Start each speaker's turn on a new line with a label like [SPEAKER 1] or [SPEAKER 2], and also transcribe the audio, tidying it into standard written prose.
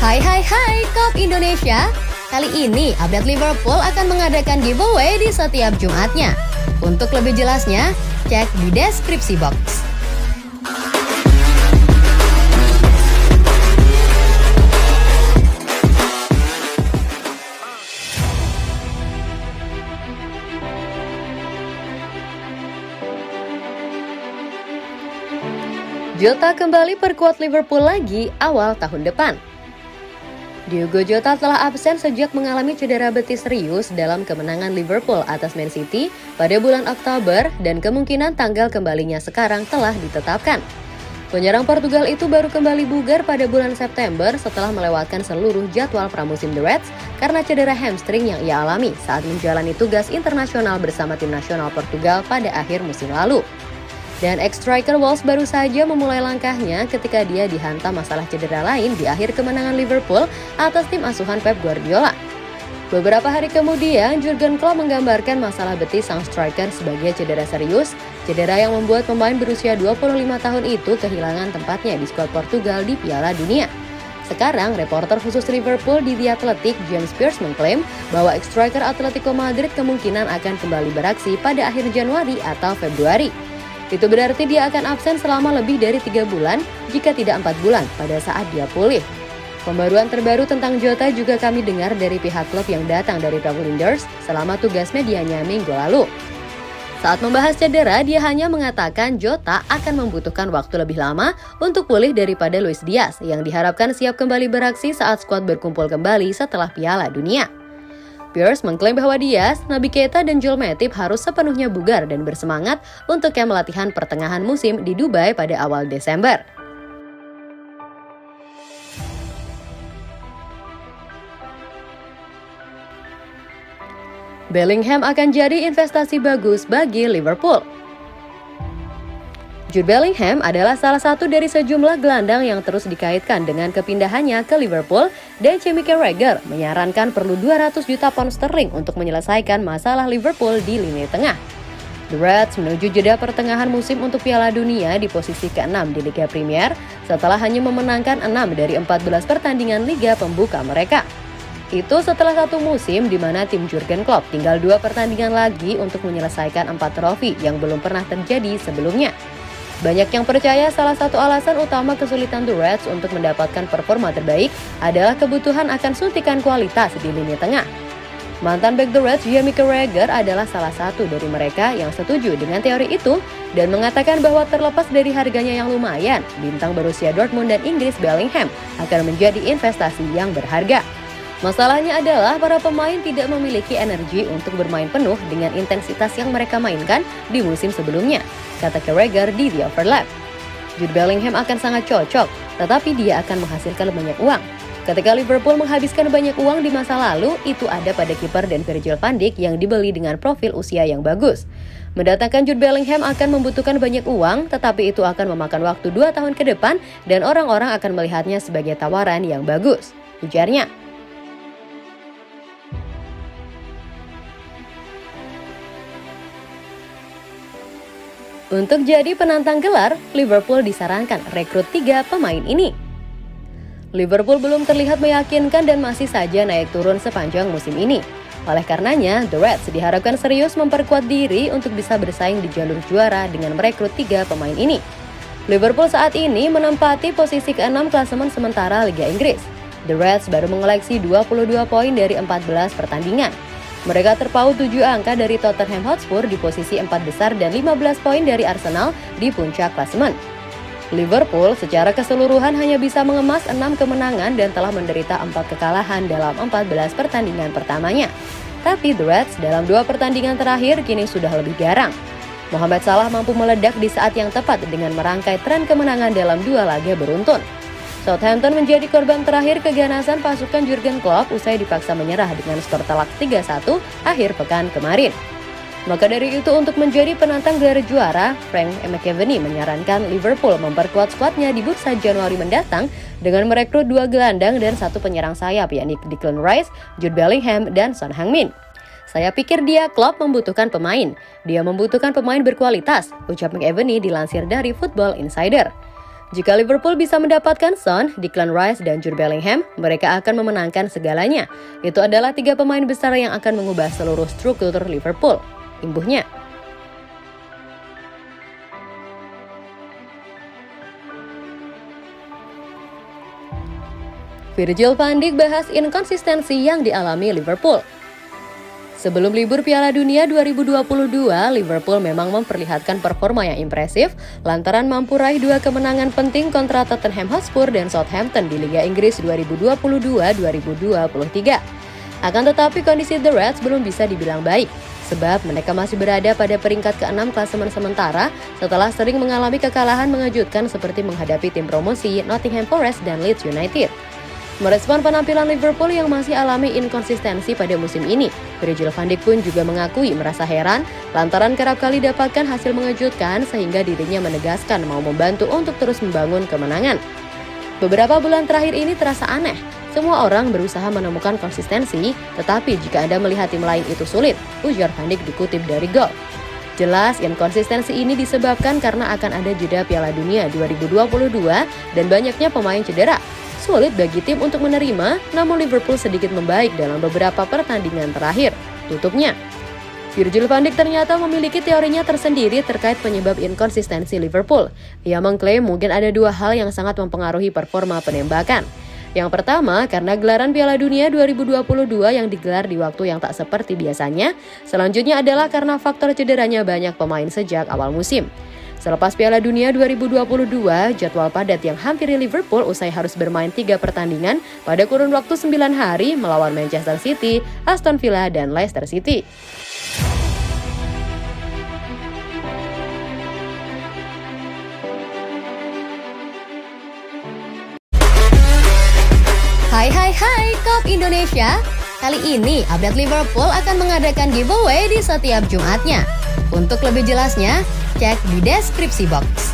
[SPEAKER 1] Hai Kop Indonesia. Kali ini update Liverpool akan mengadakan giveaway di setiap Jumatnya. Untuk lebih jelasnya, cek di deskripsi box. Jota kembali perkuat Liverpool lagi awal tahun depan. Diogo Jota telah absen sejak mengalami cedera betis serius dalam kemenangan Liverpool atas Man City pada bulan Oktober dan kemungkinan tanggal kembalinya sekarang telah ditetapkan. Penyerang Portugal itu baru kembali bugar pada bulan September setelah melewatkan seluruh jadwal pramusim The Reds karena cedera hamstring yang ia alami saat menjalani tugas internasional bersama tim nasional Portugal pada akhir musim lalu. Dan ex-striker Wolves baru saja memulai langkahnya ketika dia dihantam masalah cedera lain di akhir kemenangan Liverpool atas tim asuhan Pep Guardiola. Beberapa hari kemudian, Jurgen Klopp menggambarkan masalah betis sang striker sebagai cedera serius, cedera yang membuat pemain berusia 25 tahun itu kehilangan tempatnya di skuad Portugal di Piala Dunia. Sekarang, reporter khusus Liverpool di The Athletic, James Pearce mengklaim bahwa ex-striker Atletico Madrid kemungkinan akan kembali beraksi pada akhir Januari atau Februari. Itu berarti dia akan absen selama lebih dari 3 bulan, jika tidak 4 bulan pada saat dia pulih. Pembaruan terbaru tentang Jota juga kami dengar dari pihak klub yang datang dari Blinders selama tugas medianya minggu lalu. Saat membahas cedera, dia hanya mengatakan Jota akan membutuhkan waktu lebih lama untuk pulih daripada Luis Diaz, yang diharapkan siap kembali beraksi saat skuad berkumpul kembali setelah Piala Dunia. Pearce mengklaim bahwa Diaz, Naby Keita, dan Joel Matip harus sepenuhnya bugar dan bersemangat untuk yang latihan pertengahan musim di Dubai pada awal Desember. Bellingham akan jadi investasi bagus bagi Liverpool. Jude Bellingham adalah salah satu dari sejumlah gelandang yang terus dikaitkan dengan kepindahannya ke Liverpool, dan Jamie Carragher menyarankan perlu 200 juta pound sterling untuk menyelesaikan masalah Liverpool di lini tengah. The Reds menuju jeda pertengahan musim untuk Piala Dunia di posisi ke-6 di Liga Premier setelah hanya memenangkan 6 dari 14 pertandingan Liga pembuka mereka. Itu setelah satu musim di mana tim Jurgen Klopp tinggal 2 pertandingan lagi untuk menyelesaikan 4 trofi yang belum pernah terjadi sebelumnya. Banyak yang percaya salah satu alasan utama kesulitan The Reds untuk mendapatkan performa terbaik adalah kebutuhan akan suntikan kualitas di lini tengah. Mantan bek The Reds, Jamie Carragher, adalah salah satu dari mereka yang setuju dengan teori itu dan mengatakan bahwa terlepas dari harganya yang lumayan, bintang berusia Dortmund dan Inggris Bellingham akan menjadi investasi yang berharga. Masalahnya adalah para pemain tidak memiliki energi untuk bermain penuh dengan intensitas yang mereka mainkan di musim sebelumnya, kata Carragher di The Overlap. Jude Bellingham akan sangat cocok, tetapi dia akan menghasilkan banyak uang. Ketika Liverpool menghabiskan banyak uang di masa lalu, itu ada pada kiper dan Virgil van Dijk yang dibeli dengan profil usia yang bagus. Mendatangkan Jude Bellingham akan membutuhkan banyak uang, tetapi itu akan memakan waktu 2 tahun ke depan dan orang-orang akan melihatnya sebagai tawaran yang bagus, ujarnya. Untuk jadi penantang gelar, Liverpool disarankan rekrut 3 pemain ini. Liverpool belum terlihat meyakinkan dan masih saja naik turun sepanjang musim ini. Oleh karenanya, The Reds diharapkan serius memperkuat diri untuk bisa bersaing di jalur juara dengan merekrut 3 pemain ini. Liverpool saat ini menempati posisi ke-6 klasemen sementara Liga Inggris. The Reds baru mengoleksi 22 poin dari 14 pertandingan. Mereka terpaut 7 angka dari Tottenham Hotspur di posisi 4 besar dan 15 poin dari Arsenal di puncak klasemen. Liverpool secara keseluruhan hanya bisa mengemas 6 kemenangan dan telah menderita 4 kekalahan dalam 14 pertandingan pertamanya. Tapi The Reds dalam 2 pertandingan terakhir kini sudah lebih garang. Mohamed Salah mampu meledak di saat yang tepat dengan merangkai tren kemenangan dalam 2 laga beruntun. Southampton menjadi korban terakhir keganasan pasukan Jurgen Klopp usai dipaksa menyerah dengan skor telak 3-1 akhir pekan kemarin. Maka dari itu, untuk menjadi penantang gelar juara, Frank McAvenny menyarankan Liverpool memperkuat skuadnya di bursa Januari mendatang dengan merekrut 2 gelandang dan 1 penyerang sayap, yakni Declan Rice, Jude Bellingham, dan Son Heung-min. Saya pikir Klopp membutuhkan pemain. Dia membutuhkan pemain berkualitas, ucap McAvenny dilansir dari Football Insider. Jika Liverpool bisa mendapatkan Son, Declan Rice, dan Jude Bellingham, mereka akan memenangkan segalanya. Itu adalah 3 pemain besar yang akan mengubah seluruh struktur Liverpool, imbuhnya. Virgil van Dijk bahas inkonsistensi yang dialami Liverpool. Sebelum libur Piala Dunia 2022, Liverpool memang memperlihatkan performa yang impresif lantaran mampu raih 2 kemenangan penting kontra Tottenham Hotspur dan Southampton di Liga Inggris 2022-2023. Akan tetapi kondisi The Reds belum bisa dibilang baik, sebab mereka masih berada pada peringkat ke-6 klasemen sementara setelah sering mengalami kekalahan mengejutkan seperti menghadapi tim promosi Nottingham Forest dan Leeds United. Merespon penampilan Liverpool yang masih alami inkonsistensi pada musim ini, Virgil van Dijk pun juga mengakui merasa heran lantaran kerap kali dapatkan hasil mengejutkan sehingga dirinya menegaskan mau membantu untuk terus membangun kemenangan. Beberapa bulan terakhir ini terasa aneh. Semua orang berusaha menemukan konsistensi, tetapi jika Anda melihat tim lain itu sulit, ujar van Dijk dikutip dari Goal. Jelas, inkonsistensi ini disebabkan karena akan ada jeda Piala Dunia 2022 dan banyaknya pemain cedera. Sulit bagi tim untuk menerima, namun Liverpool sedikit membaik dalam beberapa pertandingan terakhir, tutupnya. Virgil van Dijk ternyata memiliki teorinya tersendiri terkait penyebab inkonsistensi Liverpool. Ia mengklaim mungkin ada 2 hal yang sangat mempengaruhi performa penembakan. Yang pertama, karena gelaran Piala Dunia 2022 yang digelar di waktu yang tak seperti biasanya. Selanjutnya adalah karena faktor cederanya banyak pemain sejak awal musim. Selepas Piala Dunia 2022, jadwal padat yang hampiri Liverpool usai harus bermain 3 pertandingan pada kurun waktu 9 hari melawan Manchester City, Aston Villa, dan Leicester City. Hai Kop Indonesia. Kali ini update Liverpool akan mengadakan giveaway di setiap Jumatnya. Untuk lebih jelasnya, cek di deskripsi box.